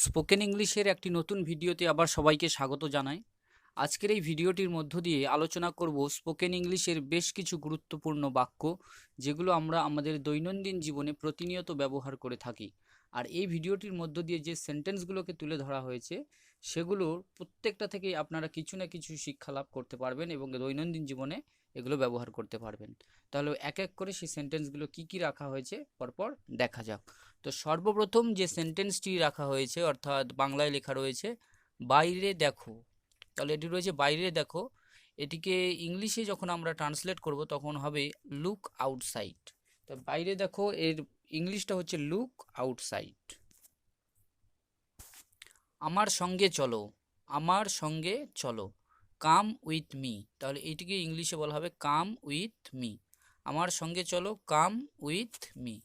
Spoken ইংলিশের একটি নতুন ভিডিওতে আবার সবাইকে স্বাগত জানাই। আজকের এই ভিডিওটির মধ্য দিয়ে আলোচনা করব স্পোকেন ইংলিশের বেশ কিছু গুরুত্বপূর্ণ বাক্য, যেগুলো আমরা আমাদের দৈনন্দিন জীবনে প্রতিনিয়ত ব্যবহার করে থাকি। আর এই ভিডিওটির মধ্য দিয়ে যে সেন্টেন্সগুলোকে তুলে ধরা হয়েছে, সেগুলোর প্রত্যেকটা থেকেই আপনারা কিছু না কিছু শিক্ষা লাভ করতে পারবেন এবং দৈনন্দিন জীবনে এগুলো ব্যবহার করতে পারবেন। তাহলে এক এক করে সেই সেন্টেন্সগুলো কি কি রাখা হয়েছে পরপর দেখা যাক। তো সর্বপ্রথম যে সেন্টেন্সটি রাখা হয়েছে, অর্থাৎ বাংলায় লেখা রয়েছে বাইরে দেখো। তাহলে এটি রয়েছে বাইরে দেখো। এটিকে ইংলিশে যখন আমরা ট্রান্সলেট করব তখন হবে লুক আউটসাইড। তো বাইরে দেখো এর ইংলিশটা হচ্ছে লুক আউটসাইড। আমার সঙ্গে চলো, আমার সঙ্গে চলো, কাম উইথ মি। তাহলে এইটিকে ইংলিশে বলা হবে কাম উইথ মি। আমার সঙ্গে চলো, কাম উইথ মি।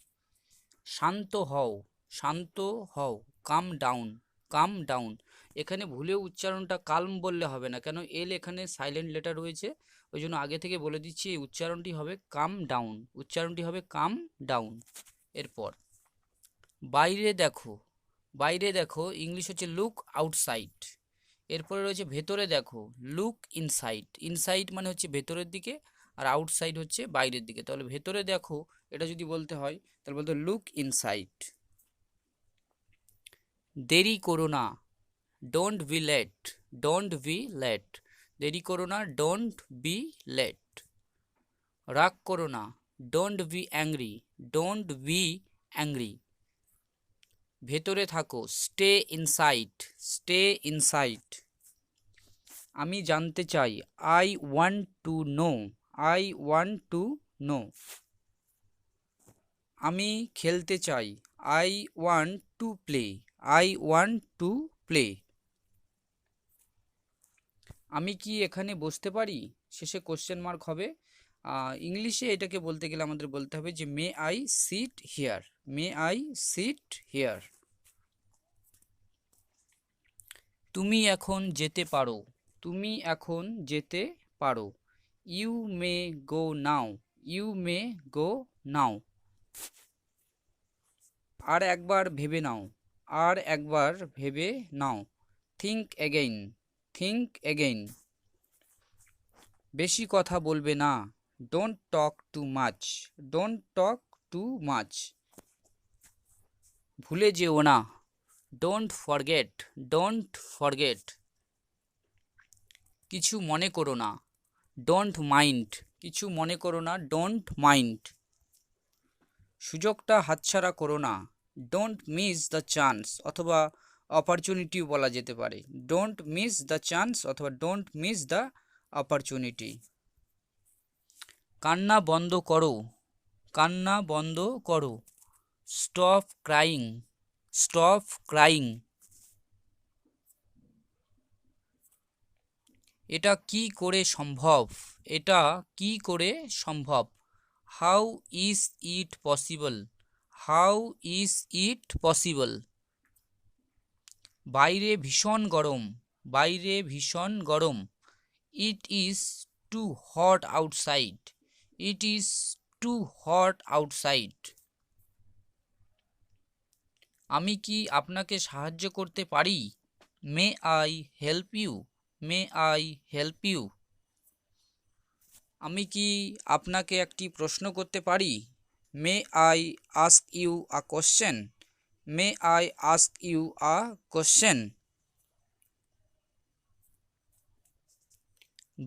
শান্ত হও, শান্ত হও, কাম ডাউন, কাম ডাউন। এখানে ভুলেও উচ্চারণটা কালম বললে হবে না, কেন এল এখানে সাইলেন্ট লেটার রয়েছে, ওই জন্য আগে থেকে বলে দিচ্ছি এই উচ্চারণটি হবে কাম ডাউন, উচ্চারণটি হবে কাম ডাউন। এরপর বাইরে দেখো, বাইরে দেখো ইংলিশ হচ্ছে লুক আউটসাইড। এরপরে রয়েছে ভেতরে দেখো, লুক ইনসাইড। ইনসাইড মানে হচ্ছে ভেতরের দিকে, আর আউটসাইড হচ্ছে বাইরের দিকে। তাহলে ভেতরে দেখো এটা যদি বলতে হয় তাহলে বলতে লুক ইনসাইড। দেরি করো না, don't be late, don't be late. দেরি করো না, ডোন্ট বি লেট। রাগ করো না, don't be angry, don't be angry. ভেতরে থাকো, স্টে ইনসাইড, স্টে ইনসাইড। আমি জানতে চাই, I want to know, I want to know. আমি খেলতে চাই, I want to play, I want to play. আমি কি এখানে বসতে পারি, শেষে কোশ্চেন মার্ক হবে। ইংলিশে এটাকে বলতে গেলে আমাদের বলতে হবে যে may I sit here, may I sit here. তুমি এখন যেতে পারো, তুমি এখন যেতে পারো। You may go now, you may গো নাও। আর একবার ভেবে নাও, আর একবার ভেবে নাও। Think again, think again. বেশি কথা বলবে না, don't talk too much, don't talk too much. ভুলে যেও না, ডোন্ট ফরগেট, ডোন্ট ফরগেট। কিছু মনে করো না, ডোন্ট মাইন্ড, কিছু মনে করো না, ডোন্ট মাইন্ড। সুযোগটা হাতছাড়া করো না, ডোন্ট মিস দ্য চান্স, অথবা অপরচুনিটিও বলা যেতে পারে। ডোন্ট মিস দ্য চান্স অথবা ডোন্ট মিস দ্য অপরচুনিটি। কান্না বন্ধ করো, কান্না বন্ধ করো। Stop crying, stop crying. এটা কি করে সম্ভব, এটা কি করে সম্ভব। How is it possible, how is it possible. বাইরে ভীষণ গরম, বাইরে ভীষণ গরম। It is too hot outside, it is too hot outside. আমি কি আপনাকে সাহায্য করতে পারি, may I help you, may I help you. আমি কি আপনাকে একটি প্রশ্ন করতে পারি, may I ask you a question, may I ask you a question.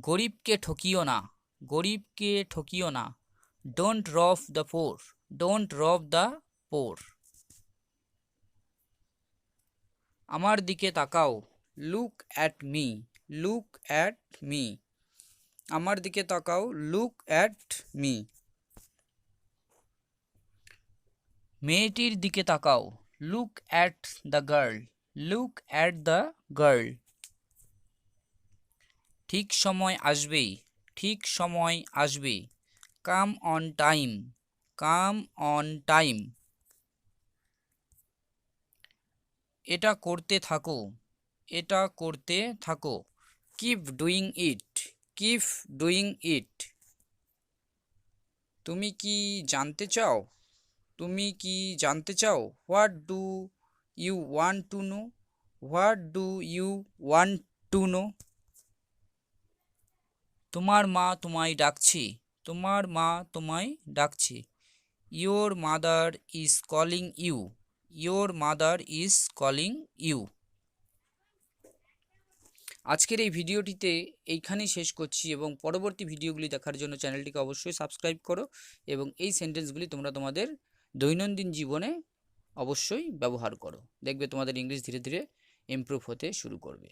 গরিবকে ঠকিও না, গরিবকে ঠকিও না। Don't rob the poor, don't rob the poor. আমার দিকে তাকাও, look at me, look at me. আমার দিকে তাকাও, লুক অ্যাট মি। মেয়েটির দিকে তাকাও, look at the girl, look at the girl. ঠিক সময় আসবে, ঠিক সময় আসবে। Come on time, come on time. এটা করতে থাকো, এটা করতে থাকো। Keep doing it, keep doing it. তুমি কি জানতে চাও, তুমি কি জানতে চাও। What do you want to know, what do you want to know? তোমার মা তোমায় ডাকছে। তোমার মা তোমায় ডাকছে। Your mother is calling you. Your mother is calling you. আজকের এই ভিডিওটিতে এইখানেই শেষ করছি এবং পরবর্তী ভিডিওগুলি দেখার জন্য চ্যানেলটিকে অবশ্যই সাবস্ক্রাইব করো এবং এই সেন্টেন্সগুলি তোমরা তোমাদের দৈনন্দিন জীবনে অবশ্যই ব্যবহার করো। দেখবে তোমাদের ইংলিশ ধীরে ধীরে ইমপ্রুভ হতে শুরু করবে।